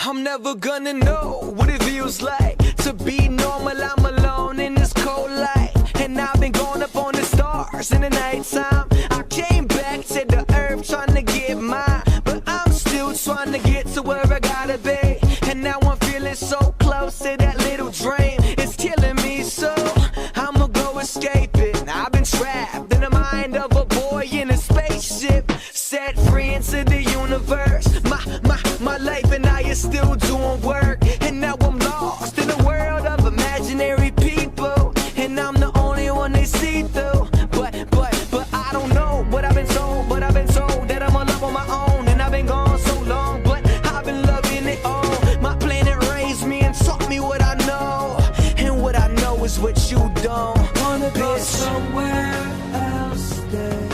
I'm never gonna know what it feels like to be normal. I'm alone in this cold light, and I've been going up on the stars in the nighttime. I came back to the earth trying to get mine, but I'm still trying to get to where I gotta be. And now I'm feeling so close to that little dream. It's killing me, so I'ma go escape it. I've been trapped in the mind of a boy in a spaceship, set free into the universe. My life and I is still doing work, and now I'm lost in a world of imaginary people, and I'm the only one they see through. But I don't know what I've been told, but I've been told that I'm alive on my own, and I've been gone so long, but I've been loving it all. My planet raised me and taught me what I know, and what I know is what you don't. Wanna go somewhere else then.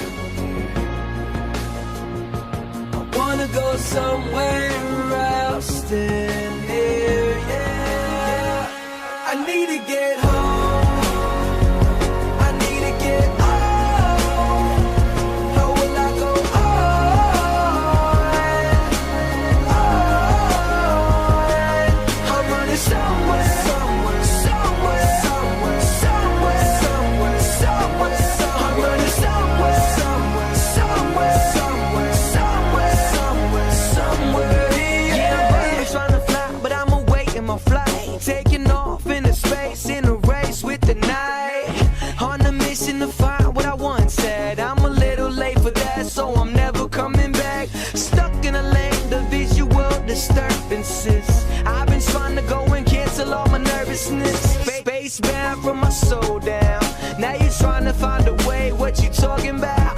I wanna go somewhere else than here, yeah. I need to get home. I need to get home. How will I go on? I'm running somewhere, somewhere, somewhere, somewhere, somewhere, somewhere, somewhere, somewhere. I'm running somewhere, somewhere, somewhere, somewhere, somewhere, somewhere, somewhere. Yeah, I'm trying to fly, but I'm awaiting my flight, taking off into space in a race with the night, on a mission to find what I once had. I'm a little late for that, so I'm never coming back. Stuck in a lane, the visual disturbances. I've been trying to go and cancel all my nervousness. Space bound from my soul down. Now you're trying to find a way, what you talking about?